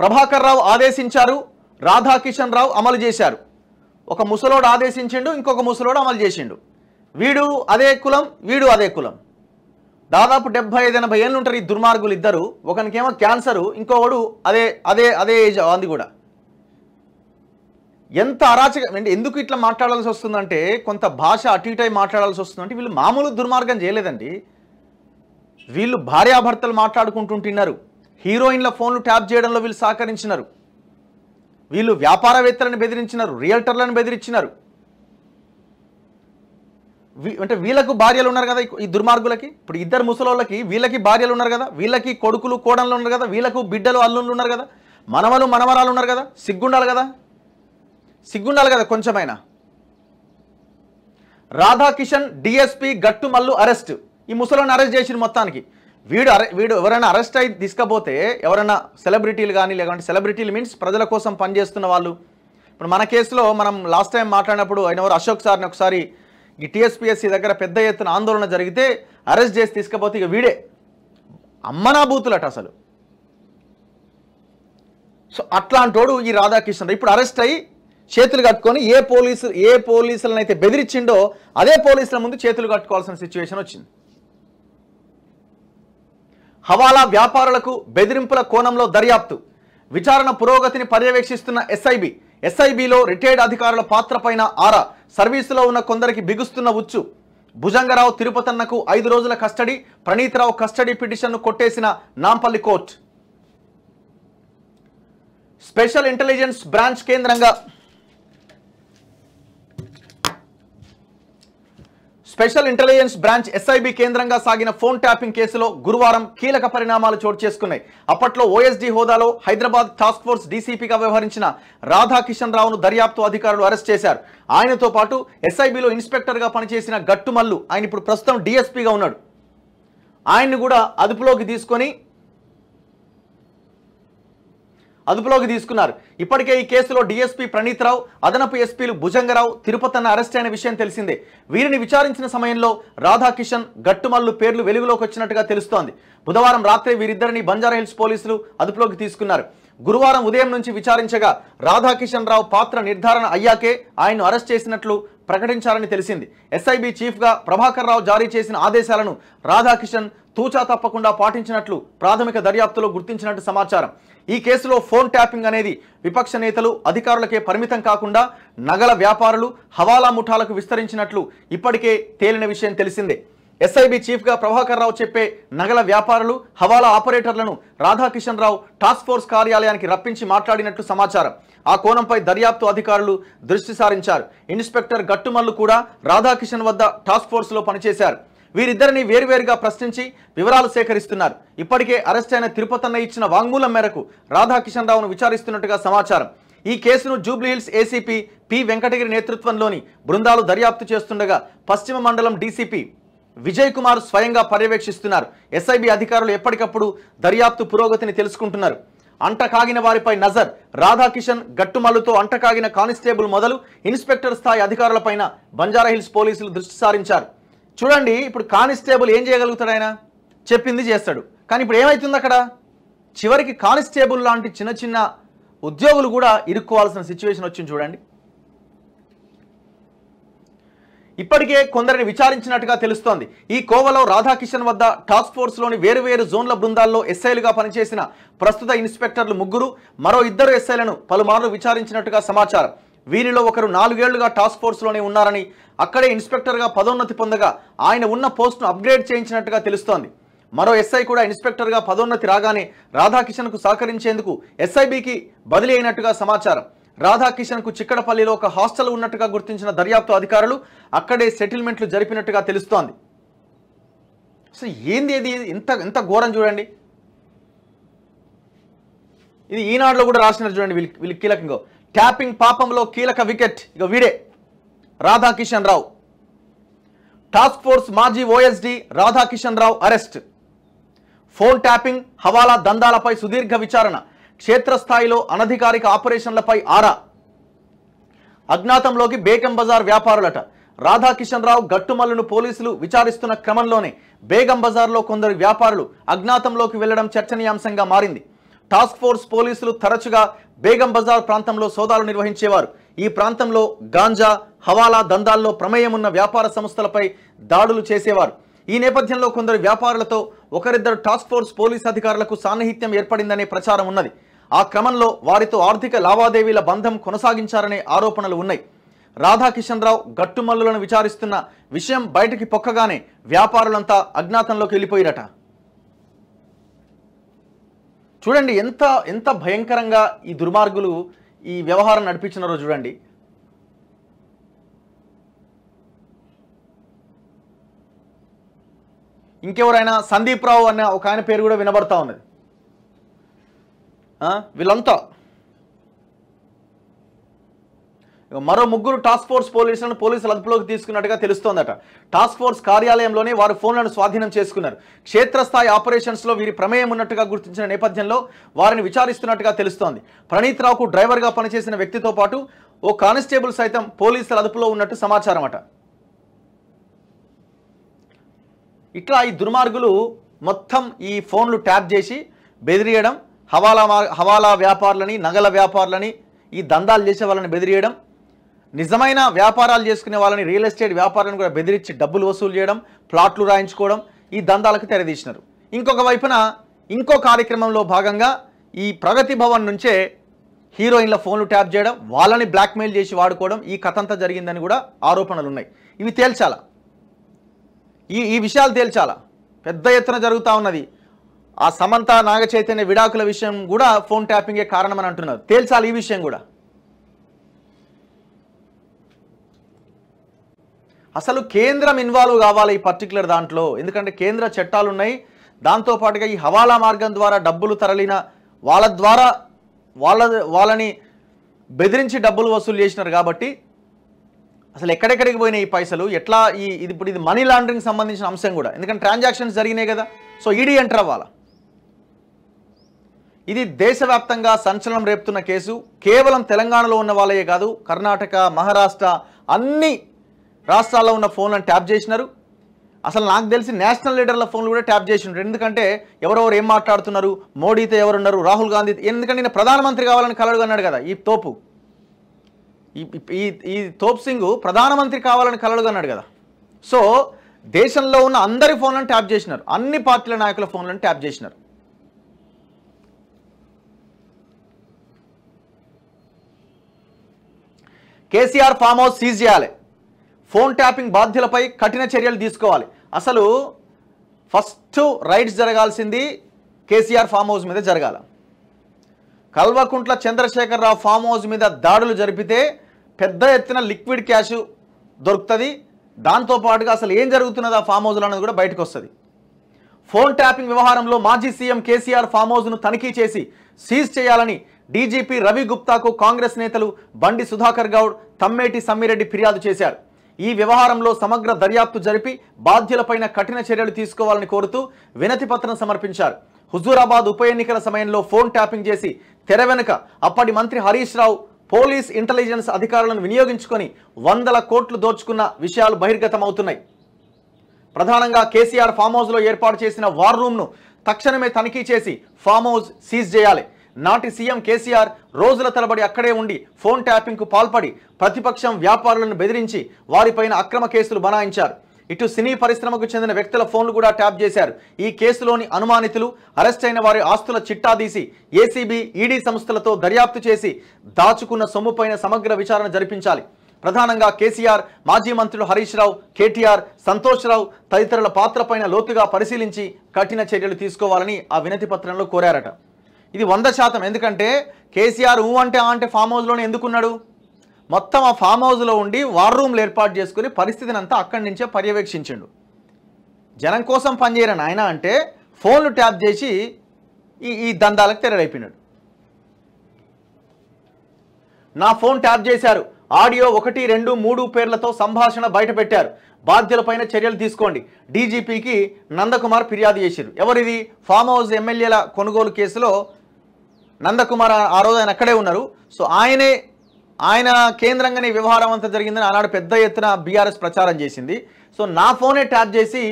ప్రభాకర్ రావు ఆదేశించారు, రాధాకిషన్ రావు అమలు చేశారు. ఒక ముసలోడు ఆదేశించిండు, ఇంకొక ముసలోడు అమలు చేసిండు. వీడు అదే కులం, వీడు అదే కులం. దాదాపు 75-80 ఏళ్ళు ఉంటారు ఈ దుర్మార్గులు ఇద్దరు. ఒకనికేమో క్యాన్సరు, ఇంకొకడు అదే అదే అదే ఏజ్ అంది కూడా. ఎంత అరాచక అంటే ఎందుకు ఇట్లా మాట్లాడాల్సి వస్తుందంటే, కొంత భాష అటు ఇటు మాట్లాడాల్సి వస్తుందంటే వీళ్ళు మామూలు దుర్మార్గం చేయలేదండి. వీళ్ళు భార్యాభర్తలు మాట్లాడుకుంటుంటున్నారు. హీరోయిన్ల ఫోన్లు ట్యాప్ చేయడంలో వీళ్ళు సహకరించినారు. వీళ్ళు వ్యాపారవేత్తలను బెదిరించినారు, రియల్టర్లను బెదిరించినారు. అంటే వీళ్ళకు భార్యలు ఉన్నారు కదా ఈ దుర్మార్గులకి. ఇప్పుడు ఇద్దరు ముసలోళ్ళకి వీళ్ళకి భార్యలు ఉన్నారు కదా, వీళ్ళకి కొడుకులు కోడళ్ళు ఉన్నారు కదా, వీళ్ళకు బిడ్డలు అల్లుళ్ళు ఉన్నారు కదా, మనవలు మనవరాలు ఉన్నారు కదా. సిగ్గుండాలి కదా, సిగ్గుండాలి కదా కొంచెమైనా. Radhakishan DSP Gattumallu arrest. ఈ ముసలోని అరెస్ట్ చేసిన మొత్తానికి. వీడు ఎవరైనా అరెస్ట్ అయి తీసుకపోతే, ఎవరైనా సెలబ్రిటీలు కానీ, లేకుంటే సెలబ్రిటీలు మీన్స్ ప్రజల కోసం పనిచేస్తున్న వాళ్ళు. ఇప్పుడు మన కేసులో మనం లాస్ట్ టైం మాట్లాడినప్పుడు ఆయన అశోక్ సార్ని ఒకసారి ఈ టీఎస్పీఎస్సీ దగ్గర పెద్ద ఎత్తున ఆందోళన జరిగితే అరెస్ట్ చేసి తీసుకపోతే ఇక వీడే అమ్మనా బూతులట అసలు. సో అట్లాంటోడు ఈ రాధాకిషన్ ఇప్పుడు అరెస్ట్ అయ్యి చేతులు కట్టుకొని ఏ పోలీసులను అయితే బెదిరించిండో అదే పోలీసుల ముందు చేతులు కట్టుకోవాల్సిన సిచ్యువేషన్ వచ్చింది. హవాలా వ్యాపారులకు బెదిరింపుల కోణంలో దర్యాప్తు. విచారణ పురోగతిని పర్యవేక్షిస్తున్న ఎస్ఐబిలో రిటైర్డ్ అధికారుల పాత్ర పైన ఆరా. సర్వీసులో ఉన్న కొందరికి బిగుస్తున్న ఉచ్చు. భుజంగరావు తిరుపతన్నకు 5 రోజుల కస్టడీ. ప్రణీత్రావు కస్టడీ పిటిషన్ను కొట్టేసిన Nampally court. Special intelligence branch కేంద్రంగా స్పెషల్ ఇంటెలిజెన్స్ బ్రాంచ్ ఎస్ఐబి కేంద్రంగా సాగిన ఫోన్ ట్యాపింగ్ కేసులో గురువారం కీలక పరిణామాలు చోటు చేసుకున్నాయి. అప్పట్లో ఓఎస్డీ హోదాలో హైదరాబాద్ టాస్క్ ఫోర్స్ డీసీపీగా వ్యవహరించిన రాధాకిషన్ రావును దర్యాప్తు అధికారులు అరెస్ట్ చేశారు. ఆయనతో పాటు ఎస్ఐబిలో ఇన్స్పెక్టర్గా పనిచేసిన గట్టుమల్లు, ఆయన ఇప్పుడు ప్రస్తుతం డిఎస్పీగా ఉన్నాడు, ఆయన్ని కూడా అదుపులోకి తీసుకున్నారు. ఇప్పటికే ఈ కేసులో డీఎస్పీ ప్రణీత్రావు, అదనపు ఎస్పీలు భుజంగరావు, తిరుపతన్న అరెస్ట్ అయిన విషయం తెలిసిందే. వీరిని విచారించిన సమయంలో రాధాకిషన్, గట్టుమల్లు పేర్లు వెలుగులోకి వచ్చినట్టుగా తెలుస్తోంది. బుధవారం రాత్రి వీరిద్దరిని బంజారాహిల్స్ పోలీసులు అదుపులోకి తీసుకున్నారు. గురువారం ఉదయం నుంచి విచారించగా రాధాకిషన్ రావు పాత్ర నిర్ధారణ అయ్యాకే ఆయన్ను అరెస్ట్ చేసినట్లు ప్రకటించారని తెలిసింది. ఎస్ఐబి చీఫ్గా ప్రభాకర్ రావు జారీ చేసిన ఆదేశాలను రాధాకిషన్ తూచా తప్పకుండా పాటించినట్లు ప్రాథమిక దర్యాప్తులో గుర్తించినట్టు సమాచారం. ఈ కేసులో ఫోన్ ట్యాపింగ్ అనేది విపక్ష నేతలు, అధికారులకే పరిమితం కాకుండా నగల వ్యాపారులు, హవాలా ముఠాలకు విస్తరించినట్లు ఇప్పటికే తేలిన విషయం తెలిసిందే. ఎస్ఐబి చీఫ్గా ప్రభాకర్ రావు చెప్పే నగల వ్యాపారులు, హవాలా ఆపరేటర్లను రాధాకిషన్ రావు టాస్క్ ఫోర్స్ కార్యాలయానికి రప్పించి మాట్లాడినట్లు సమాచారం. ఆ కోణంపై దర్యాప్తు అధికారులు దృష్టి సారించారు. ఇన్స్పెక్టర్ గట్టుమల్లు కూడా రాధాకిషన్ వద్ద టాస్క్ ఫోర్స్లో పనిచేశారు. వీరిద్దరిని వేరువేరుగా ప్రశ్నించి వివరాలు సేకరిస్తున్నారు. ఇప్పటికే అరెస్ట్ అయిన తిరుపతన్న ఇచ్చిన వాంగ్మూలం మేరకు రాధాకిషన్ రావును విచారిస్తున్నట్టుగా సమాచారం. ఈ కేసును జూబ్లీహిల్స్ ఏసీపీ పి వెంకటగిరి నేతృత్వంలోని బృందాలు దర్యాప్తు చేస్తుండగా పశ్చిమ మండలం డీసీపీ విజయ్ కుమార్ స్వయంగా పర్యవేక్షిస్తున్నారు. ఎస్ఐబి అధికారులు ఎప్పటికప్పుడు దర్యాప్తు పురోగతిని తెలుసుకుంటున్నారు. అంటకాగిన వారిపై నజర్. రాధాకిషన్, గట్టుమల్లుతో అంటకాగిన కానిస్టేబుల్ మొదలు ఇన్స్పెక్టర్ స్థాయి అధికారులపైన బంజారాహిల్స్ పోలీసులు దృష్టి సారించారు. చూడండి, ఇప్పుడు కానిస్టేబుల్ ఏం చేయగలుగుతాడు? ఆయన చెప్పింది చేస్తాడు. కానీ ఇప్పుడు ఏమవుతుంది అక్కడ? చివరికి కానిస్టేబుల్ లాంటి చిన్న చిన్న ఉద్యోగులు కూడా ఇరుక్కోవాల్సిన సిచ్యువేషన్ వచ్చింది. చూడండి, ఇప్పటికే కొందరిని విచారించినట్టుగా తెలుస్తోంది. ఈ కోవలో రాధాకిషన్ వద్ద టాస్క్ ఫోర్స్లోని వేరువేరు జోన్ల బృందాల్లో ఎస్ఐలుగా పనిచేసిన ప్రస్తుత ఇన్స్పెక్టర్లు 3, మరో 2 ఎస్ఐలను పలుమార్లు విచారించినట్టుగా సమాచారం. వీరిలో ఒకరు 4 ఏళ్లుగా టాస్క్ ఫోర్స్లోనే ఉన్నారని, అక్కడే ఇన్స్పెక్టర్గా పదోన్నతి పొందగా ఆయన ఉన్న పోస్టును అప్గ్రేడ్ చేయించినట్టుగా తెలుస్తోంది. మరో ఎస్ఐ కూడా ఇన్స్పెక్టర్గా పదోన్నతి రాగానే రాధాకిషన్కు సహకరించేందుకు ఎస్ఐబికి బదిలీ అయినట్టుగా సమాచారం. రాధాకిషన్కు చిక్కడపల్లిలో ఒక హాస్టల్ ఉన్నట్టుగా గుర్తించిన దర్యాప్తు అధికారులు అక్కడే సెటిల్మెంట్లు జరిపినట్టుగా తెలుస్తోంది. అసలు ఏంది ఇది? ఎంత ఘోరం చూడండి. ఇది ఈనాడులో కూడా రాసినారు చూడండి. వీళ్ళు కీలకంగా ట్యాపింగ్ పాపంలో కీలక వికెట్ ఇక వీడే రాధాకిషన్ రావు. టాస్క్ ఫోర్స్ మాజీ ఓఎస్డీ రాధాకిషన్ రావు అరెస్ట్. ఫోన్ ట్యాపింగ్, హవాలా దందాలపై సుదీర్ఘ విచారణ. క్షేత్రస్థాయిలో అనధికారిక ఆపరేషన్లపై ఆరా. అజ్ఞాతంలోకి బేగం బజార్ వ్యాపారులట. రాధాకిషన్ రావు, గట్టుమల్లును పోలీసులు విచారిస్తున్న క్రమంలోనే బేగం బజార్లో కొందరు వ్యాపారులు అజ్ఞాతంలోకి వెళ్లడం చర్చనీయాంశంగా మారింది. టాస్క్ ఫోర్స్ పోలీసులు తరచుగా బేగం బజార్ ప్రాంతంలో సోదాలు నిర్వహించేవారు. ఈ ప్రాంతంలో గాంజా, హవాలా దందాల్లో ప్రమేయం ఉన్న వ్యాపార సంస్థలపై దాడులు చేసేవారు. ఈ నేపథ్యంలో కొందరు వ్యాపారులతో ఒకరిద్దరు టాస్క్ ఫోర్స్ పోలీస్ అధికారులకు సాన్నిహిత్యం ఏర్పడిందనే ప్రచారం ఉన్నది. ఆ క్రమంలో వారితో ఆర్థిక లావాదేవీల బంధం కొనసాగించారనే ఆరోపణలు ఉన్నాయి. రాధాకిషన్ రావు, గట్టుమల్లులను విచారిస్తున్న విషయం బయటికి పొక్కగానే వ్యాపారులంతా అజ్ఞాతంలోకి వెళ్ళిపోయారట. చూడండి ఎంత ఎంత భయంకరంగా ఈ దుర్మార్గులు ఈ వ్యవహారం నడిపించినారో చూడండి. ఇంకెవరైనా సందీప్ రావు అనే ఒక ఆయన పేరు కూడా వినబడతా ఉన్నది. వీళ్ళంతా మరో ముగ్గురు టాస్క్ ఫోర్స్ పోలీసులు అదుపులోకి తీసుకున్నట్టుగా తెలుస్తోందట. టాస్క్ ఫోర్స్ కార్యాలయంలోనే వారు ఫోన్లను స్వాధీనం చేసుకున్నారు. క్షేత్రస్థాయి ఆపరేషన్స్లో వీరి ప్రమేయం ఉన్నట్టుగా గుర్తించిన నేపథ్యంలో వారిని విచారిస్తున్నట్టుగా తెలుస్తోంది. ప్రణీత్ రావుకు డ్రైవర్గా పనిచేసిన వ్యక్తితో పాటు ఓ కానిస్టేబుల్ సైతం పోలీసుల అదుపులో ఉన్నట్టు సమాచారం అట. ఇట్లా ఈ దుర్మార్గులు మొత్తం ఈ ఫోన్లు ట్యాప్ చేసి బెదిరియడం, హవాలా వ్యాపారులని, నగల వ్యాపారులని, ఈ దందాలు చేసే వాళ్ళని బెదిరియడం, నిజమైన వ్యాపారాలు చేసుకునే వాళ్ళని, రియల్ ఎస్టేట్ వ్యాపారాలను కూడా బెదిరించి డబ్బులు వసూలు చేయడం, ప్లాట్లు రాయించుకోవడం, ఈ దందాలకు తెరదీసినారు. ఇంకొక వైపున ఇంకో కార్యక్రమంలో భాగంగా ఈ ప్రగతి భవన్ నుంచే హీరోయిన్ల ఫోన్లు ట్యాప్ చేయడం, వాళ్ళని బ్లాక్మెయిల్ చేసి వాడుకోవడం, ఈ కథంతా జరిగిందని కూడా ఆరోపణలు ఉన్నాయి. ఇవి తేల్చాలా, ఈ విషయాలు తేల్చాలా. పెద్ద ఎత్తున జరుగుతూ ఉన్నది. ఆ సమంత నాగ చైతన్య విడాకుల విషయం కూడా ఫోన్ ట్యాపింగే కారణమని అంటున్నారు. తేల్చాలి ఈ విషయం కూడా. అసలు కేంద్రం ఇన్వాల్వ్ కావాలి ఈ పర్టికులర్ దాంట్లో. ఎందుకంటే కేంద్ర చట్టాలు ఉన్నాయి. దాంతోపాటుగా ఈ హవాలా మార్గం ద్వారా డబ్బులు తరలిన వాళ్ళ ద్వారా వాళ్ళని బెదిరించి డబ్బులు వసూలు చేసినారు. కాబట్టి అసలు ఎక్కడెక్కడికి పోయినాయి ఈ పైసలు, ఎట్లా ఇప్పుడు ఇది మనీ లాండరింగ్ సంబంధించిన అంశం కూడా. ఎందుకంటే ట్రాన్సాక్షన్స్ జరిగినాయి కదా. సో ఈడీ ఎంటర్ అవ్వాలా. ఇది దేశవ్యాప్తంగా సంచలనం రేపుతున్న కేసు. కేవలం తెలంగాణలో ఉన్న వాళ్ళే కాదు, కర్ణాటక, మహారాష్ట్ర అన్ని రాష్ట్రాల్లో ఉన్న ఫోన్లను ట్యాప్ చేసినారు. అసలు నాకు తెలిసి నేషనల్ లీడర్ల ఫోన్లు కూడా ట్యాప్ చేసినారు. ఎందుకంటే ఎవరెవరు ఏం మాట్లాడుతున్నారు, మోడీతో ఎవరున్నారు, రాహుల్ గాంధీ, ఎందుకంటే నేను ప్రధానమంత్రి కావాలని కలడు అన్నాడు కదా ఈ తోపు, ఈ తోప్ సింగ్ ప్రధానమంత్రి కావాలని కలడు అన్నాడు కదా. సో దేశంలో ఉన్న అందరి ఫోన్లను ట్యాప్ చేసినారు, అన్ని పార్టీల నాయకుల ఫోన్లను ట్యాప్ చేసినారు. కేసీఆర్ ఫామ్ హౌస్ సీజ్ చేయాలి, ఫోన్ ట్యాపింగ్ బాధ్యులపై కఠిన చర్యలు తీసుకోవాలి. అసలు ఫస్ట్ రైడ్స్ జరగాల్సింది కేసీఆర్ ఫామ్ హౌస్ మీద జరగాల. కల్వకుంట్ల చంద్రశేఖరరావు ఫామ్ హౌస్ మీద దాడులు జరిపితే పెద్ద ఎత్తున లిక్విడ్ క్యాష్ దొరుకుతుంది. దాంతోపాటుగా అసలు ఏం జరుగుతున్నది ఆ ఫామ్ హౌస్లో అన్నది కూడా బయటకు వస్తుంది. ఫోన్ ట్యాపింగ్ వ్యవహారంలో మాజీ సీఎం కేసీఆర్ ఫామ్ హౌస్ను తనిఖీ చేసి సీజ్ చేయాలని డీజీపీ రవి గుప్తాకు కాంగ్రెస్ నేతలు బండి సుధాకర్ గౌడ్, తమ్మేటి సమ్మిరెడ్డి ఫిర్యాదు చేశారు. ఈ వ్యవహారంలో సమగ్ర దర్యాప్తు జరిపి బాధ్యులపైన కఠిన చర్యలు తీసుకోవాలని కోరుతూ వినతి పత్రం సమర్పించారు. హుజూరాబాద్ ఉప ఎన్నికల సమయంలో ఫోన్ ట్యాపింగ్ చేసి తెర వెనుక అప్పటి మంత్రి హరీష్ రావు పోలీస్ ఇంటెలిజెన్స్ అధికారులను వినియోగించుకొని 100 కోట్లు దోచుకున్న విషయాలు బహిర్గతమవుతున్నాయి. ప్రధానంగా కేసీఆర్ ఫామ్ హౌస్లో ఏర్పాటు చేసిన వార్ రూమ్ను తక్షణమే తనిఖీ చేసి ఫామ్ హౌస్ సీజ్ చేయాలి. నాటి సీఎం కేసీఆర్ రోజుల తరబడి అక్కడే ఉండి ఫోన్ ట్యాపింగ్కు పాల్పడి ప్రతిపక్షం వ్యాపారులను బెదిరించి వారిపైన అక్రమ కేసులు బనాయించారు. ఇటు సినీ పరిశ్రమకు చెందిన వ్యక్తుల ఫోన్లు కూడా ట్యాప్ చేశారు. ఈ కేసులోని అనుమానితులు అరెస్ట్ అయిన వారి ఆస్తుల చిట్టా తీసి ఏసీబీ, ఈడీ సంస్థలతో దర్యాప్తు చేసి దాచుకున్న సొమ్ముపైన సమగ్ర విచారణ జరిపించాలి. ప్రధానంగా కేసీఆర్, మాజీ మంత్రులు హరీష్ రావు, కేటీఆర్, సంతోష్ రావు తదితరుల పాత్రపైన లోతుగా పరిశీలించి కఠిన చర్యలు తీసుకోవాలని ఆ వినతి పత్రంలో కోరారట. ఇది 100%. ఎందుకంటే కేసీఆర్ అంటే ఫామ్ హౌస్లోనే ఎందుకున్నాడు? మొత్తం ఆ ఫామ్ హౌస్లో ఉండి వార్ రూమ్లు ఏర్పాటు చేసుకుని పరిస్థితిని అంతా అక్కడి నుంచే పర్యవేక్షించిండు. జనం కోసం పనిచేయరని ఆయన అంటే ఫోన్లు ట్యాప్ చేసి ఈ దందాలకు తెరలేపినాడు. నా ఫోన్ ట్యాప్ చేశారు, ఆడియో 1, 2, 3 పేర్లతో సంభాషణ బయటపెట్టారు, బాధ్యులపైన చర్యలు తీసుకోండి. డీజీపీకి నందకుమార్ ఫిర్యాదు చేశారు. ఎవరిది? ఫామ్ హౌస్ ఎమ్మెల్యేల కొనుగోలు కేసులో నందకుమార్ ఆ రోజు ఆయన అక్కడే ఉన్నారు. సో ఆయన కేంద్రంగానే వ్యవహారం అంతా జరిగిందని ఆనాడు పెద్ద ఎత్తున బీఆర్ఎస్ ప్రచారం చేసింది. సో నా ఫోనే ట్యాప్ చేసి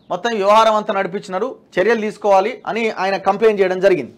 మొత్తం వ్యవహారం అంతా నడిపించినారు, చర్యలు తీసుకోవాలి అని ఆయన కంప్లైంట్ చేయడం జరిగింది.